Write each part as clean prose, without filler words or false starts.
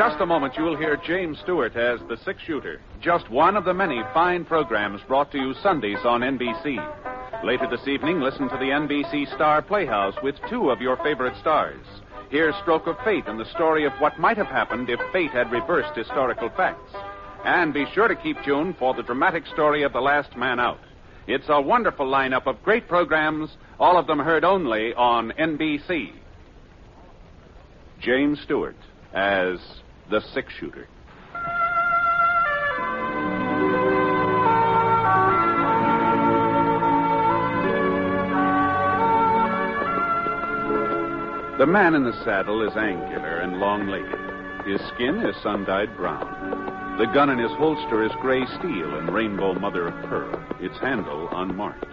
just a moment, you'll hear James Stewart as the six-shooter, just one of the many fine programs brought to you Sundays on NBC. Later this evening, listen to the NBC Star Playhouse with two of your favorite stars. Hear Stroke of Fate and the story of what might have happened if fate had reversed historical facts. And be sure to keep tuned for the dramatic story of The Last Man Out. It's a wonderful lineup of great programs, all of them heard only on NBC. James Stewart as the six-shooter. The man in the saddle is angular and long-legged. His skin is sun-dyed brown. The gun in his holster is gray steel and rainbow mother-of-pearl, its handle unmarked.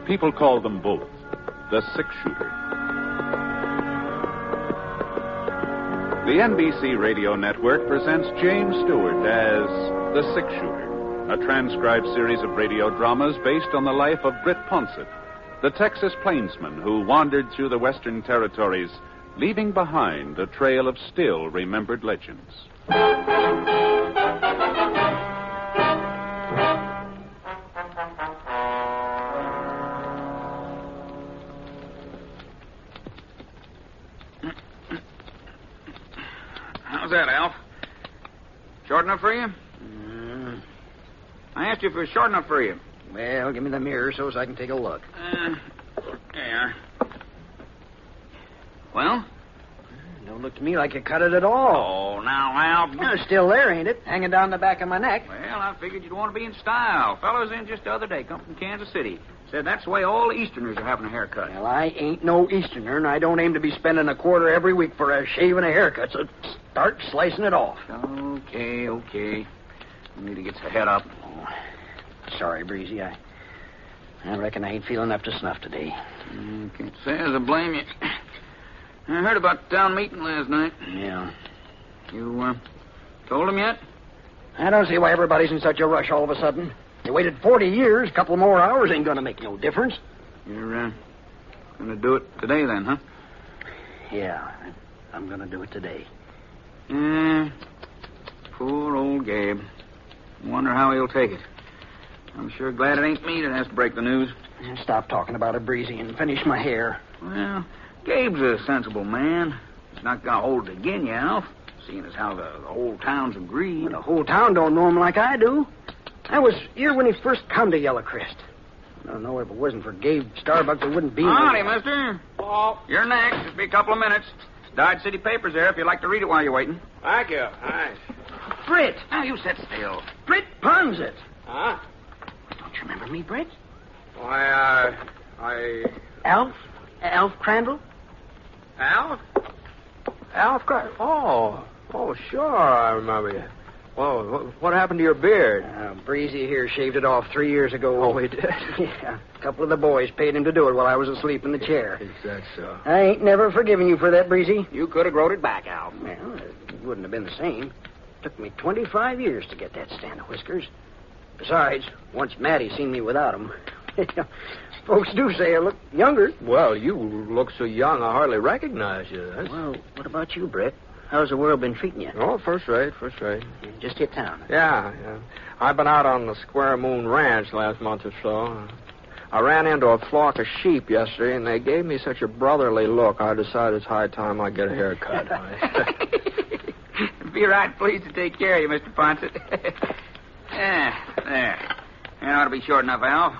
People call them both the six-shooter. The NBC Radio Network presents James Stewart as the six-shooter, a transcribed series of radio dramas based on the life of Britt Ponset, the Texas plainsman who wandered through the Western Territories, leaving behind a trail of still-remembered legends. How's that, Alf? Short enough for you? I asked you if it was short enough for you. Well, give me the mirror so I can take a look. There you are. Well? Don't look to me like you cut it at all. Oh, now, Alf. It's still there, ain't it? Hanging down the back of my neck. Well, I figured you'd want to be in style. Fellow was in just the other day, come from Kansas City. Said that's the way all the Easterners are having a haircut. Well, I ain't no Easterner, and I don't aim to be spending a quarter every week for a shave and a haircut, so start slicing it off. Okay. I need to get your head up. Oh, sorry, Breezy. I reckon I ain't feeling up to snuff today. Can't say as I blame you. I heard about the town meeting last night. Yeah. You, told him yet? I don't see why everybody's in such a rush all of a sudden. They waited 40 years. A couple more hours ain't gonna make no difference. You're, gonna do it today then, huh? Yeah, I'm gonna do it today. Poor old Gabe. Wonder how he'll take it. I'm sure glad it ain't me that has to break the news. Stop talking about it, Breezy, and finish my hair. Well, Gabe's a sensible man. He's not gonna hold it again you, Alf, seeing as how the whole town's agreed. Well, the whole town don't know him like I do. I was here when he first come to Yellow Crest. I don't know if it wasn't for Gabe Starbuck, there wouldn't be... Howdy, mister. Oh. You're next. Just be a couple of minutes. Dodge City papers there if you'd like to read it while you're waiting. Thank you. Nice. Britt! Now, you sit still. Britt Ponset! Huh? Don't you remember me, Britt? Why, Alf Crandall? Alf? Alf Crandall? Oh, sure, I remember you. Well, what happened to your beard? Breezy here shaved it off 3 years ago. Oh, he did? Yeah. A couple of the boys paid him to do it while I was asleep in the chair. Is that so? I ain't never forgiven you for that, Breezy. You could have growed it back, Alf. Well, it wouldn't have been the same. Took me 25 years to get that stand of whiskers. Besides, once Maddie seen me without them. Folks do say I look younger. Well, you look so young, I hardly recognize you. Well, what about you, Brett? How's the world been treating you? Oh, first rate. Just hit town. Yeah. I've been out on the Square Moon Ranch last month or so. I ran into a flock of sheep yesterday, and they gave me such a brotherly look, I decided it's high time I get a haircut. Be right pleased to take care of you, Mr. Ponset. There. That ought to be short enough, Alf.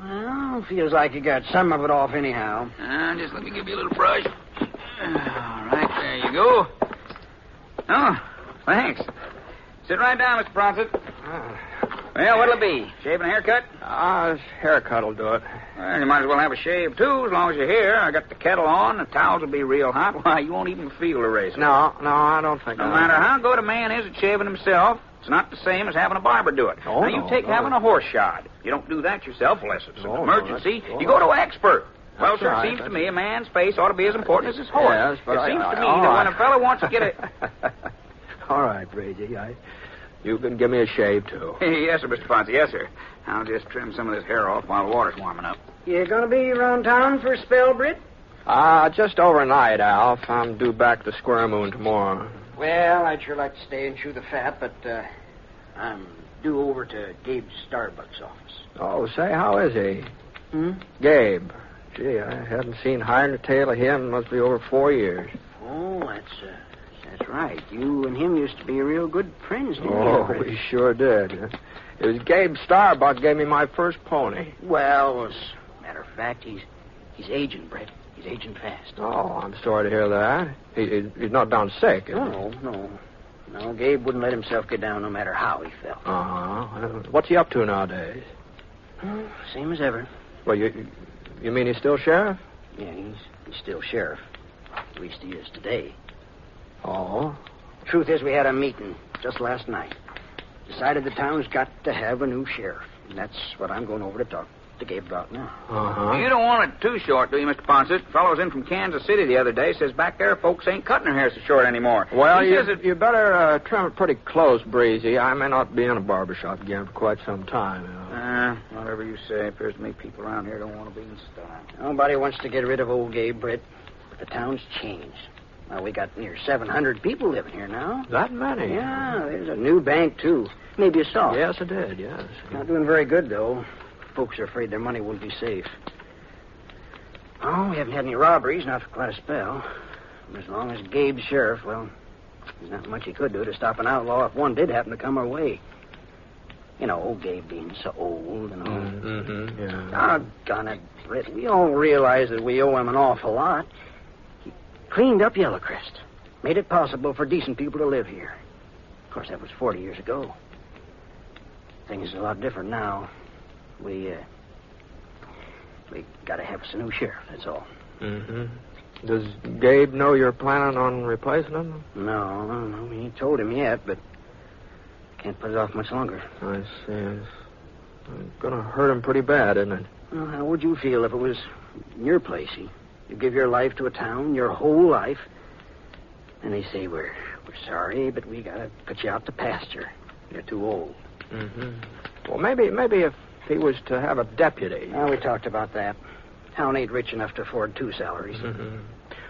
Well, feels like you got some of it off anyhow. Just let me give you a little brush. All right, there you go. Oh, thanks. Sit right down, Mr. Ponset. Well, what'll it be? Shave and a haircut? This haircut will do it. Well, you might as well have a shave, too, as long as you're here. I got the kettle on. The towels will be real hot. Why, you won't even feel the razor. No, I don't think No matter how good a man is at shaving himself, it's not the same as having a barber do it. Oh, now, you take having a horse shod. You don't do that yourself unless it's an emergency. No, you go to an expert. Well, That's sir, right. it seems to me a man's face ought to be as important as his horse. Yes, but it seems to me all that right. when a fellow wants to get a... All right, Brady. You can give me a shave, too. Yes, sir, Mr. Fonzie. Yes, sir. I'll just trim some of this hair off while the water's warming up. You gonna be around town for a spell, Britt? Just overnight, Alf. I'm due back to Square Moon tomorrow. Well, I'd sure like to stay and chew the fat, but I'm due over to Gabe Starbuck's office. Oh, say, how is he? Hmm? Gabe. Gee, I haven't seen hide nor tail of him. Must be over 4 years. Oh, that's right. You and him used to be real good friends, didn't you? Oh, we sure did. It was Gabe Starbuck gave me my first pony. Well, as a matter of fact, he's aging, Brett. He's aging fast. Oh, I'm sorry to hear that. He's not down sick, is he? No. No, Gabe wouldn't let himself get down no matter how he felt. Uh-huh. What's he up to nowadays? Same as ever. Well, you mean he's still sheriff? Yeah, he's still sheriff. At least he is today. Oh? Truth is, we had a meeting just last night. Decided the town's got to have a new sheriff. And that's what I'm going over to talk to Gabe about now. Uh-huh. You don't want it too short, do you, Mr. Ponset? Fellow's in from Kansas City the other day. Says back there folks ain't cutting their hair so short anymore. Well, He says you better trim it pretty close, Breezy. I may not be in a barbershop again for quite some time. You know. Whatever you say. Appears to me people around here don't want to be in style. Nobody wants to get rid of old Gabe, Britt. But the town's changed. Well, we got near 700 people living here now. That many? Yeah, there's a new bank, too. Maybe you saw it. Yes, I did, yes. Not doing very good, though. Folks are afraid their money won't be safe. Oh, we haven't had any robberies, not for quite a spell. As long as Gabe's sheriff, well, there's not much he could do to stop an outlaw if one did happen to come our way. You know, old Gabe being so old and all. Mm-hmm, yeah. Doggone it, Britt. We all realize that we owe him an awful lot. He cleaned up Yellowcrest. Made it possible for decent people to live here. Of course, that was 40 years ago. Things are a lot different now. We gotta have us a new sheriff, that's all. Mm-hmm. Does Gabe know you're planning on replacing him? No, we ain't told him yet, but can't put it off much longer. I see. It's gonna hurt him pretty bad, isn't it? Well, how would you feel if it was in your place? You give your life to a town, your whole life, and they say, we're sorry, but we gotta put you out to pasture. You're too old. Mm-hmm. Well, maybe if he was to have a deputy. Well, we talked about that. Town ain't rich enough to afford 2 salaries. Mm-hmm.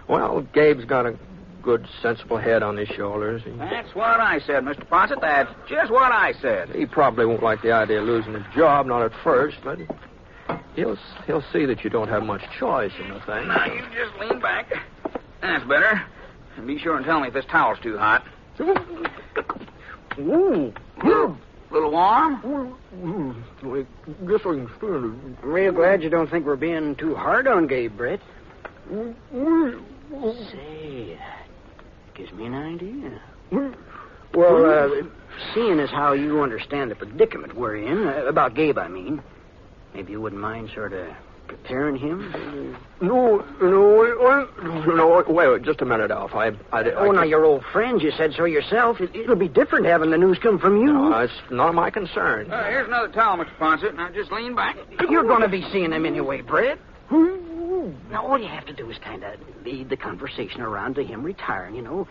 Well, Gabe's got a good, sensible head on his shoulders. That's what I said, Mr. Ponset. That's just what I said. He probably won't like the idea of losing his job, not at first, but he'll see that you don't have much choice in the thing. Now, you just lean back. That's better. And be sure and tell me if this towel's too hot. Ooh. A little warm? I guess I can stand it. I'm real glad you don't think we're being too hard on Gabe, Britt. Say, that gives me an idea. Well, seeing as how you understand the predicament we're in, about Gabe, I mean, maybe you wouldn't mind sort of preparing him? No, wait, just a minute, Alf. Now, your old friend, you said so yourself. It'll be different having the news come from you. No, it's none of my concern. Here's another towel, Mr. Ponset. Now, just lean back. You're going to be seeing him anyway, Britt. Now, all you have to do is kind of lead the conversation around to him retiring, you know,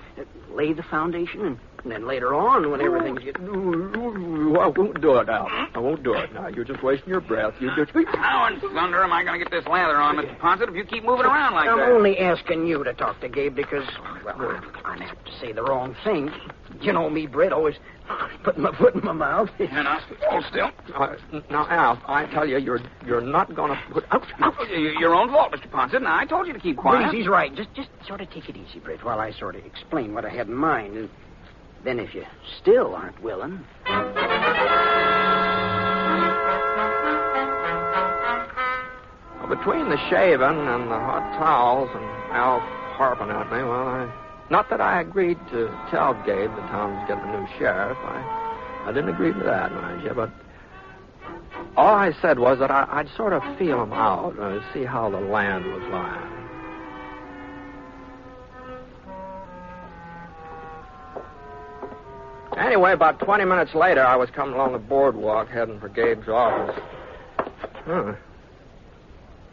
lay the foundation, and then later on, when everything's... I won't do it, Alf. I won't do it. Now, you're just wasting your breath. You just... How in thunder am I going to get this lather on, Mr. Ponset, if you keep moving around like I'm that? only asking you to talk to Gabe because, well, I'm apt to say the wrong thing. You know me, Britt, always putting my foot in my mouth. And I'll hold still. Now, Alf, I tell you, you're not going to put... Ouch. Your own fault, Mr. Ponset. Now, I told you to keep quiet. He's right. Just sort of take it easy, Britt, while I sort of explain what I had in mind. And then if you still aren't willing... Between the shaving and the hot towels and Alf harping at me, well, not that I agreed to tell Gabe the town was getting a new sheriff. I didn't agree to that, mind you, but all I said was that I'd sort of feel him out, see how the land was lying. Anyway, about 20 minutes later, I was coming along the boardwalk heading for Gabe's office. Huh.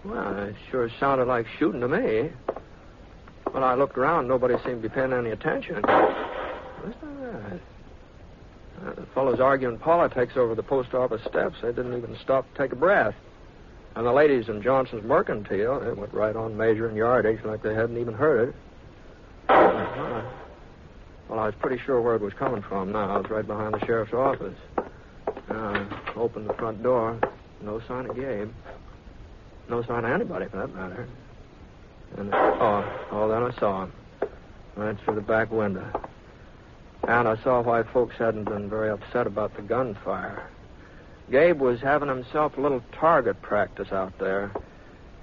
Well, it sure sounded like shooting to me. When I looked around, nobody seemed to be paying any attention. What's that? The fellows arguing politics over the post office steps. They didn't even stop to take a breath. And the ladies in Johnson's Mercantile, they went right on measuring yardage like they hadn't even heard it. Well, I was pretty sure where it was coming from now. It was right behind the sheriff's office. I opened the front door. No sign of Gabe. No sign of anybody, for that matter. And, then I saw him. Right through the back window. And I saw why folks hadn't been very upset about the gunfire. Gabe was having himself a little target practice out there,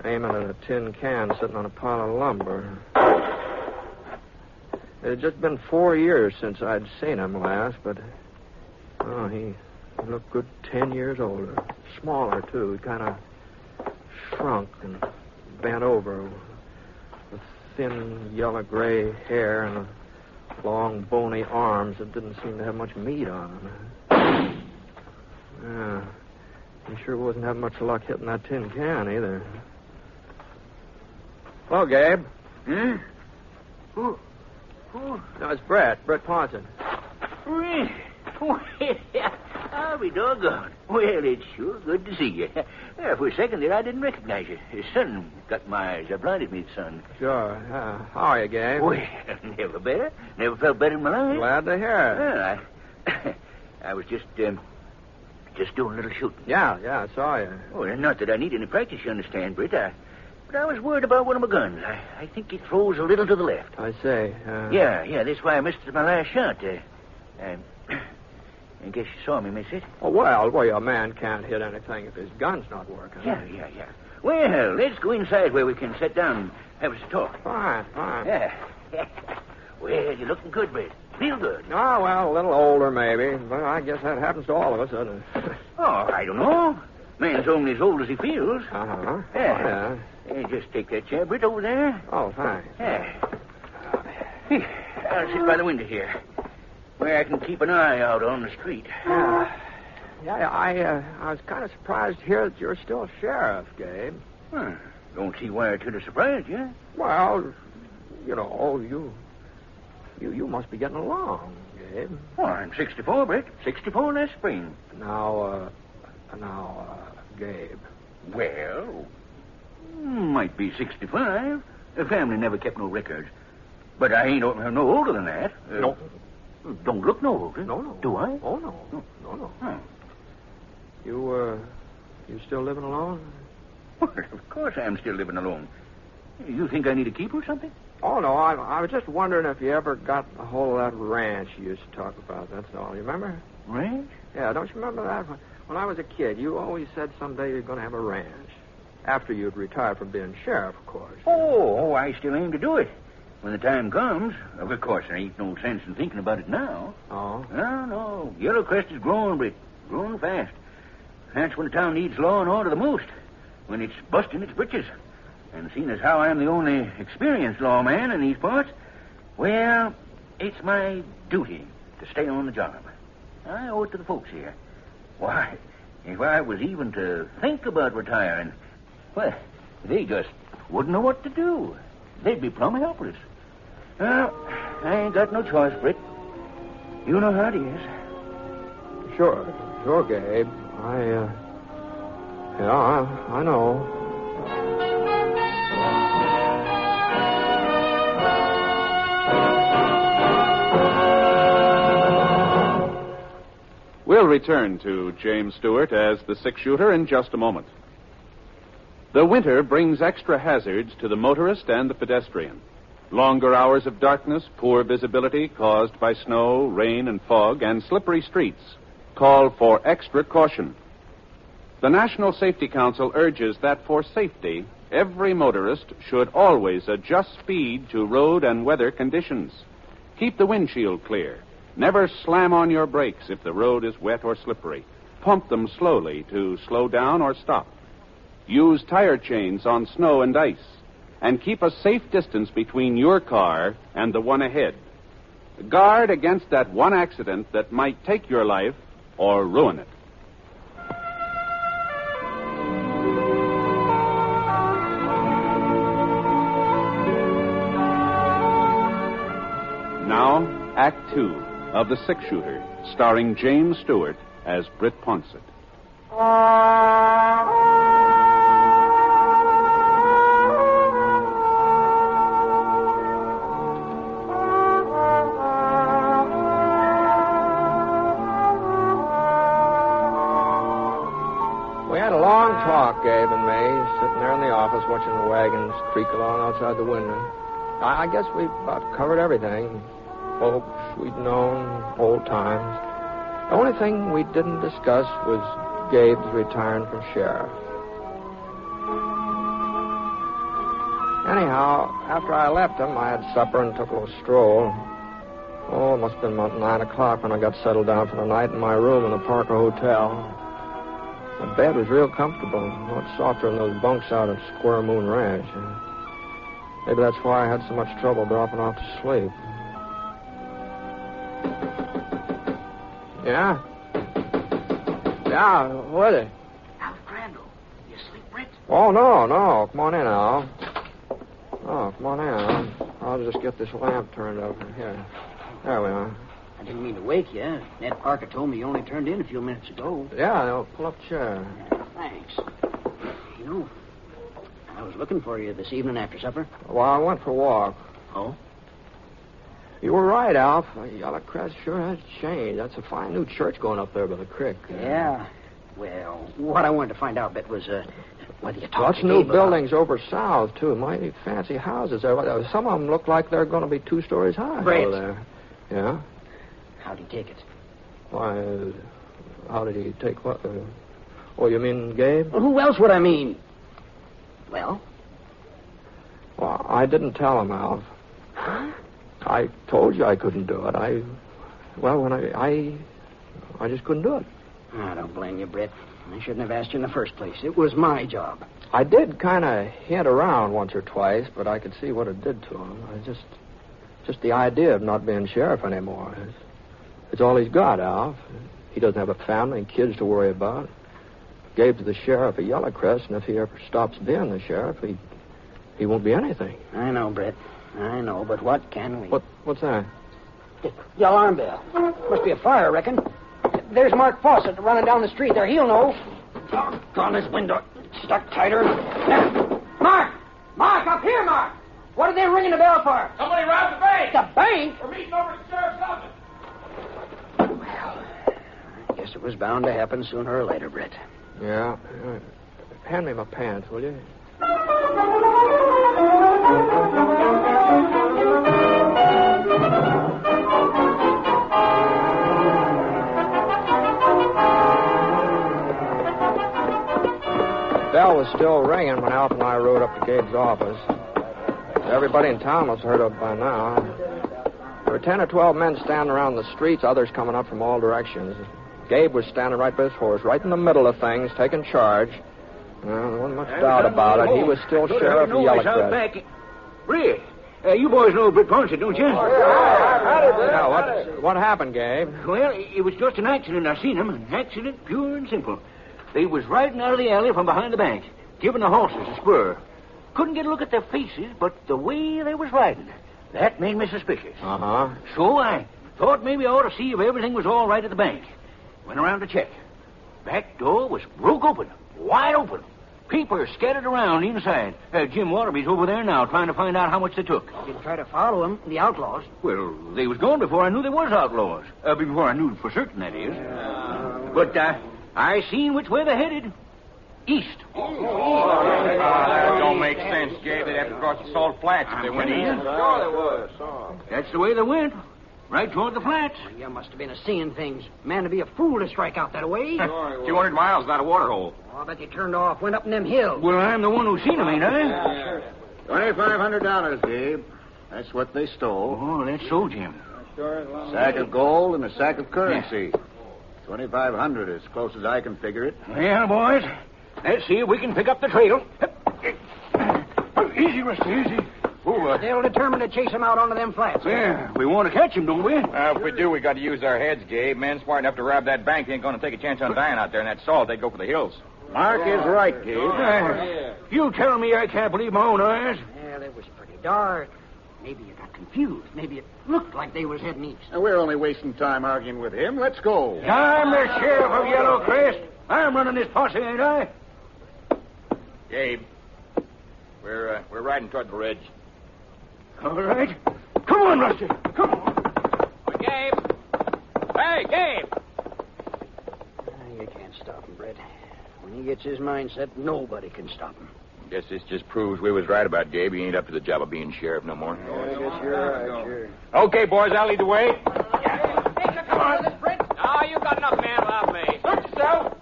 aiming at a tin can sitting on a pile of lumber. It had just been 4 years since I'd seen him last, but, he looked good 10 years older. Smaller, too. He kind of shrunk and bent over with thin yellow-gray hair and long, bony arms that didn't seem to have much meat on them. Yeah, he sure wasn't having much luck hitting that tin can, either. Hello, Gabe. Hmm? Who? No, it's Brett Ponson. I'll be doggone. Well, it's sure good to see you. For a second there, I didn't recognize you. The sun got my eyes. I blinded me, the sun. Sure. How are you, Gabe? Well, never better. Never felt better in my life. Glad to hear it. I was just doing a little shooting. Yeah, I saw you. Oh, not that I need any practice, you understand, Britt. But I was worried about one of my guns. I think it throws a little to the left. I say. Yeah, that's why I missed my last shot. I guess you saw me miss it. Oh, well, a man can't hit anything if his gun's not working. Yeah. Well, let's go inside where we can sit down and have us a talk. Fine. Yeah. Well, you're looking good, Britt. Real good. Oh, well, a little older, maybe. But I guess that happens to all of us, doesn't it? Oh, I don't know. Man's only as old as he feels. Uh-huh. Yeah. Just take that chair, Britt, over there. Oh, thanks. Yeah. I'll sit by the window here, where I can keep an eye out on the street. I was kind of surprised to hear that you're still sheriff, Gabe. Don't see why it should have surprised you. Well, you must be getting along, Gabe. Well, I'm 64, Britt. 64 last spring. Now, Gabe. Well, might be 65. The family never kept no records. But I ain't no older than that. No. Don't look no older. No. Do I? Oh, no. No. Oh. You still living alone? Well, of course I'm still living alone. You think I need a keeper or something? Oh, no. I was just wondering if you ever got a hold of that ranch you used to talk about. That's all. You remember? Ranch? Yeah, don't you remember that? When I was a kid, you always said someday you're going to have a ranch. After you'd retire from being sheriff, of course. Oh, I still aim to do it. When the time comes. Of course, there ain't no sense in thinking about it now. Oh? No. Yellowcrest is growing, Britt. Growing fast. That's when the town needs law and order the most. When it's busting its britches. And seeing as how I'm the only experienced lawman in these parts, well, it's my duty to stay on the job. I owe it to the folks here. Why, if I was even to think about retiring, well, they just wouldn't know what to do. They'd be plumb helpless. Well, I ain't got no choice, Britt. You know how it is. Sure, Gabe. I know. We'll return to James Stewart as the six-shooter in just a moment. The winter brings extra hazards to the motorist and the pedestrian. Longer hours of darkness, poor visibility caused by snow, rain, and fog, and slippery streets call for extra caution. The National Safety Council urges that for safety, every motorist should always adjust speed to road and weather conditions. Keep the windshield clear. Never slam on your brakes if the road is wet or slippery. Pump them slowly to slow down or stop. Use tire chains on snow and ice. And keep a safe distance between your car and the one ahead. Guard against that one accident that might take your life or ruin it. Now, Act 2 of The Six-Shooter, starring James Stewart as Britt Ponset. talk, Gabe and me, sitting there in the office watching the wagons creak along outside the window. I guess we about covered everything. Folks we'd known, old times. The only thing we didn't discuss was Gabe's retiring from sheriff. Anyhow, after I left him, I had supper and took a little stroll. Oh, it must have been about 9 o'clock when I got settled down for the night in my room in the Parker Hotel. The bed was real comfortable, a lot softer than those bunks out at Square Moon Ranch. Maybe that's why I had so much trouble dropping off to sleep. Yeah? Yeah, what is it? Alf Crandall. You asleep, Brett? Oh, no. Come on in, Al. Oh, come on in. I'll just get this lamp turned over here. There we are. I didn't mean to wake you. Ned Parker told me you only turned in a few minutes ago. Yeah, I'll pull up a chair. Yeah, thanks. You know, I was looking for you this evening after supper. Well, I went for a walk. Oh? You were right, Alf. Yellow Crest sure has changed. That's a fine new church going up there by the creek. Yeah. Well, what I wanted to find out, Bet, was whether you talked Lots to of new Gabe buildings over south, too. Mighty fancy houses there. Some of them look like they're going to be 2 stories high Brett. over there. Yeah? How'd he take it? Why, how did he take what? Oh, you mean Gabe? Well, who else would I mean? Well? Well, I didn't tell him, Alf. Huh? I told you I couldn't do it. I just couldn't do it. I don't blame you, Brett. I shouldn't have asked you in the first place. It was my job. I did kind of hint around once or twice, but I could see what it did to him. Just the idea of not being sheriff anymore. It's all he's got, Alf. He doesn't have a family and kids to worry about. Gabe's the sheriff of Yellow Crest, and if he ever stops being the sheriff, he won't be anything. I know, Brett. I know, but what can we... What's that? The alarm bell. Must be a fire, I reckon. There's Mark Fawcett running down the street there. He'll know. Doggone this window. Stuck tighter. Mark! Mark, up here, Mark! What are they ringing the bell for? Somebody robbed the bank. The bank? We're meeting over at the sheriff's office. Well, I guess it was bound to happen sooner or later, Brett. Yeah. Hand me my pants, will you? The bell was still ringing when Alf and I rode up to Gabe's office. Everybody in town must have heard of it by now. There were 10 or 12 men standing around the streets, others coming up from all directions. Gabe was standing right by his horse, right in the middle of things, taking charge. Well, there wasn't much doubt about it. He was still sheriff of Yellow Crest. Red, you boys know Britt Ponce, don't you? Yeah, what happened, Gabe? Well, it was just an accident. I seen him. An accident, pure and simple. They was riding out of the alley from behind the bank, giving the horses a spur. Couldn't get a look at their faces, but the way they was riding, that made me suspicious. Uh-huh. So I thought maybe I ought to see if everything was all right at the bank. Went around to check. Back door was broke open, wide open. People scattered around inside. Jim Waterby's over there now trying to find out how much they took. You try to follow them, the outlaws. Well, they was gone before I knew they was outlaws. Before I knew for certain, that is. But I seen which way they headed. East. That don't make sense, Gabe. They'd have to cross the Salt Flats if they went east. Sure they was. That's the way they went. Right toward the flats. Well, you must have been seeing things. Man, to be a fool to strike out that way. 200 miles without a water hole. Oh, I bet they turned off, went up in them hills. Well, I'm the one who seen them, ain't I? $2,500, Gabe. That's what they stole. Oh, that's so, Jim. Sack of gold and a sack of currency. 2,500 as close as I can figure it. Well, boys, let's see if we can pick up the trail. Easy, Rusty, easy. They'll determine to chase them out onto them flats. Yeah, we want to catch them, don't we? If we do, we got to use our heads, Gabe. Men smart enough to rob that bank ain't going to take a chance on dying out there in that salt. They'd go for the hills. Mark is right, Gabe. You tell me I can't believe my own eyes. Well, it was pretty dark. Maybe you got confused. Maybe it looked like they was heading east. Now, we're only wasting time arguing with him. Let's go. I'm the sheriff of Yellow Crest. I'm running this posse, ain't I? Gabe, we're riding toward the ridge. All right. Come on, Rusty. Come on. Gabe! Hey, Gabe! You can't stop them, Brett. When he gets his mind set, nobody can stop him. Guess this just proves we was right about Gabe. He ain't up to the job of being sheriff no more. Yeah, I guess you're right, sure. Okay, boys, I'll lead the way. Hey, come on, this Britt. Oh, you got enough man without me. Suit yourself.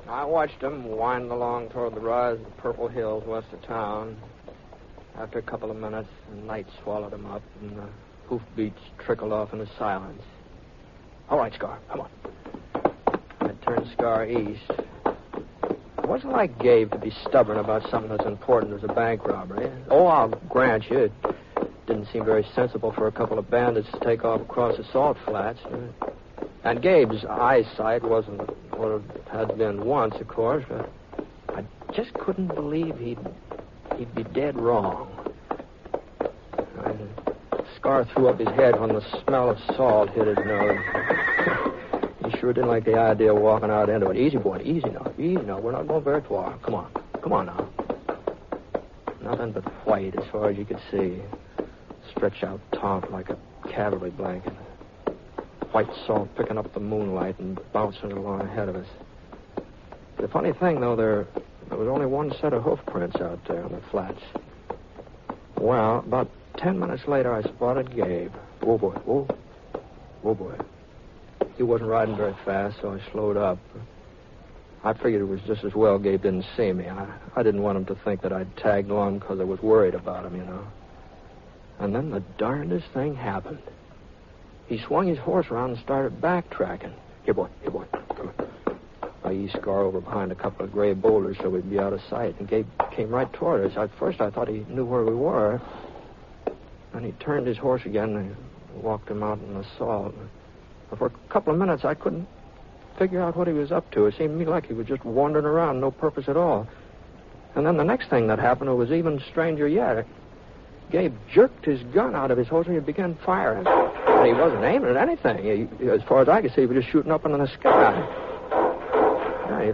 I watched them wind along toward the rise of the purple hills west of town. After a couple of minutes, the night swallowed them up, and the hoofbeats trickled off into silence. All right, Scar, come on. I turned Scar east. It wasn't like Gabe to be stubborn about something as important as a bank robbery. Oh, I'll grant you, it didn't seem very sensible for a couple of bandits to take off across the salt flats. And Gabe's eyesight wasn't what it had been once, of course, but I just couldn't believe he'd be dead wrong. Scar threw up his head when the smell of salt hit his nose. He sure didn't like the idea of walking out into it. Easy, boy, easy now. Easy now. We're not going very far. Come on. Come on now. Nothing but white as far as you could see. Stretched out taut like a cavalry blanket. White salt picking up the moonlight and bouncing along ahead of us. The funny thing, though, there was only one set of hoof prints out there on the flats. Well, about 10 minutes later, I spotted Gabe. Oh, boy. Oh, boy. He wasn't riding very fast, so I slowed up. I figured it was just as well Gabe didn't see me. I didn't want him to think that I'd tagged along because I was worried about him, you know. And then the darndest thing happened. He swung his horse around and started backtracking. Here, boy. Come on. I eased Scar over behind a couple of gray boulders so we'd be out of sight, and Gabe came right toward us. At first, I thought he knew where we were. Then he turned his horse again and walked him out in the salt. For a couple of minutes, I couldn't figure out what he was up to. It seemed to me like he was just wandering around, no purpose at all. And then the next thing that happened was even stranger yet. Gabe jerked his gun out of his holster and began firing. But he wasn't aiming at anything. As far as I could see, he was just shooting up into the sky. Yeah, he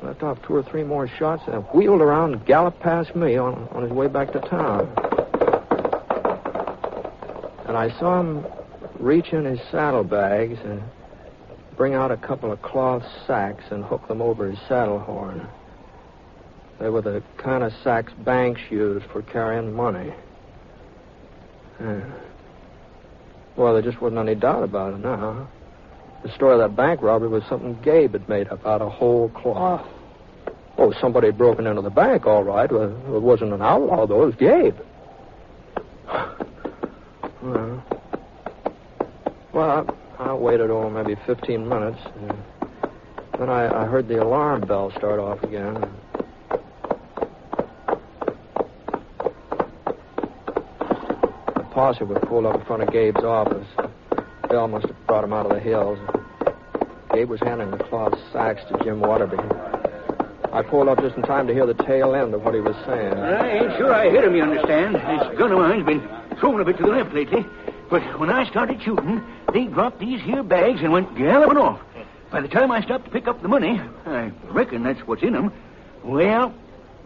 let off 2 or 3 more shots and wheeled around and galloped past me on his way back to town. And I saw him reach in his saddlebags and bring out a couple of cloth sacks and hook them over his saddle horn. They were the kind of sacks banks used for carrying money. Well, there just wasn't any doubt about it now. The story of that bank robbery was something Gabe had made up out of whole cloth. Oh, somebody had broken into the bank, all right. Well, it wasn't an outlaw, though. It was Gabe. Well, I waited maybe 15 minutes. Then I heard the alarm bell start off again. The posse was pulled up in front of Gabe's office. Bell must have brought him out of the hills. Gabe was handing the cloth sacks to Jim Waterby. I pulled up just in time to hear the tail end of what he was saying. I ain't sure I hit him, you understand. This gun of mine's been thrown a bit to the left lately. But when I started shooting, they dropped these here bags and went galloping off. By the time I stopped to pick up the money, I reckon that's what's in them, well,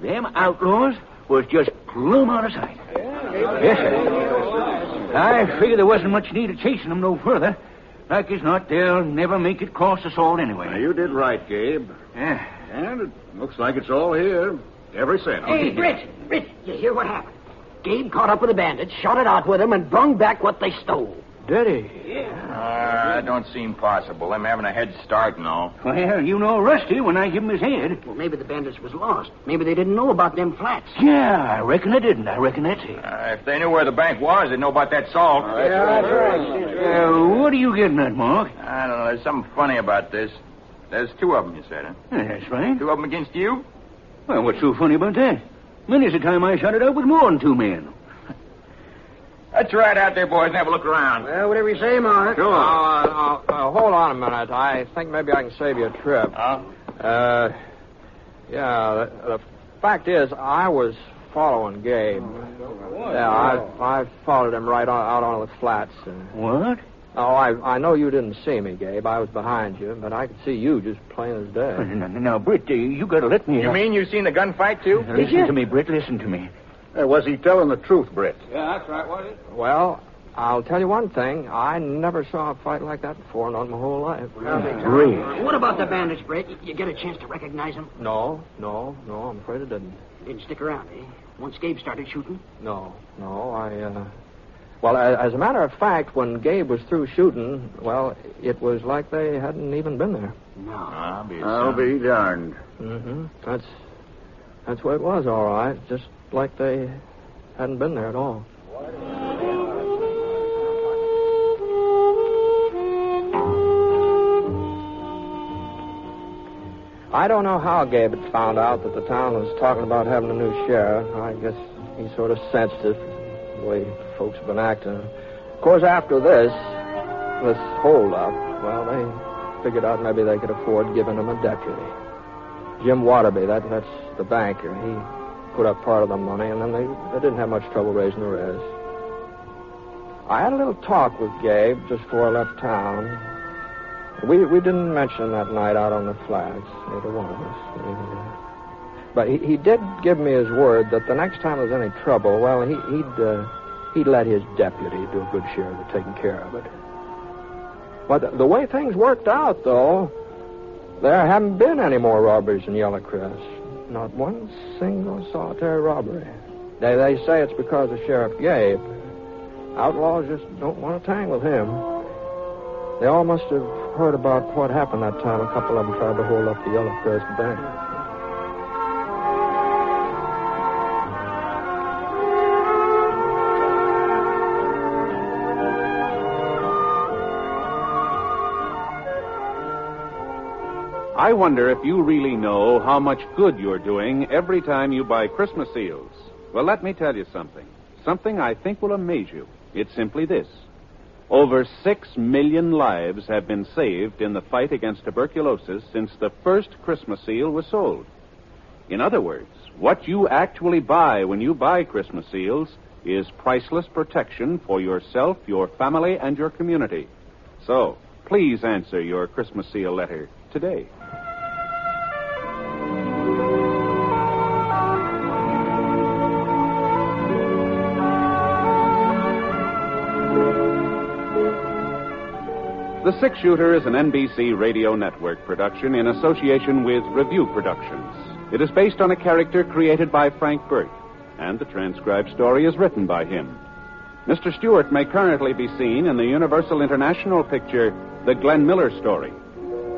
them outlaws was just plumb out of sight. Yes, sir. I figured there wasn't much need of chasing them no further. Like as not, they'll never make it across the salt anyway. Now, you did right, Gabe. Yeah. And it looks like it's all here. Every cent. Hey, Britt, you hear what happened? Gabe caught up with the bandits, shot it out with them, and brung back what they stole. Did he? Yeah. That don't seem possible. Them having a head start and all. Well, you know Rusty when I give him his head. Well, maybe the bandits was lost. Maybe they didn't know about them flats. Yeah, I reckon they didn't. I reckon that's it. If they knew where the bank was, they'd know about that salt. That's right. What are you getting at, Mark? I don't know. There's something funny about this. There's 2 of them, you said, huh? That's right. 2 of them against you? Well, what's so funny about that? Many's the time I shot it out with more than 2 men. Let's ride out there, boys, and have a look around. Well, whatever you say, Mark. Sure. Hold on a minute. I think maybe I can save you a trip. Huh? The fact is, I was following Gabe. Yeah, I followed him right out on the flats. What? Oh, I know you didn't see me, Gabe. I was behind you, but I could see you just plain as day. Now, Britt, you got to let me... You mean you seen the gunfight, too? Listen to me, Britt. Listen to me. Was he telling the truth, Britt? Yeah, that's right, was it? Well, I'll tell you one thing. I never saw a fight like that before, not in my whole life. Really? What about the bandits, Brett? You get a chance to recognize them? No, I'm afraid I didn't. You didn't stick around, eh? Once Gabe started shooting? No, Well, as a matter of fact, when Gabe was through shooting, well, it was like they hadn't even been there. No. I'll be darned. Mm-hmm. That's what it was, all right. Just like they hadn't been there at all. I don't know how Gabe had found out that the town was talking about having a new sheriff. I guess he sort of sensed it, the way folks have been acting. Of course, after this hold-up, well, they figured out maybe they could afford giving him a deputy. Jim Waterby, that's the banker. He put up part of the money, and then they didn't have much trouble raising the rest. I had a little talk with Gabe just before I left town. We didn't mention that night out on the flats, neither one of us. But he did give me his word that the next time there's any trouble, well, he'd let his deputy do a good share of taking care of it. But the way things worked out, though, there haven't been any more robberies in Yellowcrest. Not one single solitary robbery. They say it's because of Sheriff Gabe. Outlaws just don't want to tangle with him. They all must have heard about what happened that time a couple of them tried to hold up the Yellowcrest Bank. I wonder if you really know how much good you're doing every time you buy Christmas seals. Well, let me tell you something. Something I think will amaze you. It's simply this. Over 6 million lives have been saved in the fight against tuberculosis since the first Christmas seal was sold. In other words, what you actually buy when you buy Christmas seals is priceless protection for yourself, your family, and your community. So, please answer your Christmas seal letter today. The Six Shooter is an NBC Radio Network production in association with Review Productions. It is based on a character created by Frank Burt, and the transcribed story is written by him. Mr. Stewart may currently be seen in the Universal International picture, The Glenn Miller Story.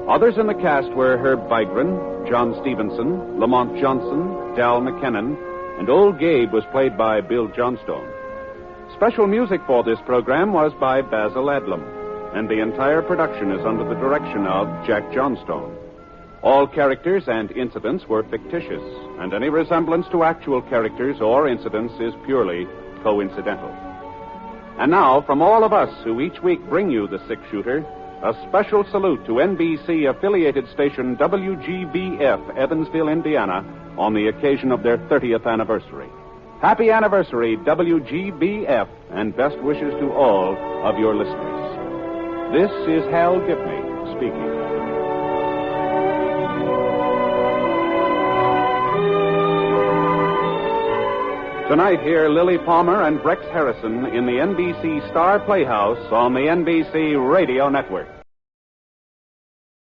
Others in the cast were Herb Vigran, John Stevenson, Lamont Johnson, Dal McKinnon, and Old Gabe was played by Bill Johnstone. Special music for this program was by Basil Adlam, and the entire production is under the direction of Jack Johnstone. All characters and incidents were fictitious, and any resemblance to actual characters or incidents is purely coincidental. And now, from all of us who each week bring you the Six Shooter, a special salute to NBC-affiliated station WGBF, Evansville, Indiana, on the occasion of their 30th anniversary. Happy anniversary, WGBF, and best wishes to all of your listeners. This is Hal Gibney speaking. Tonight, hear Lily Palmer and Rex Harrison in the NBC Star Playhouse on the NBC Radio Network.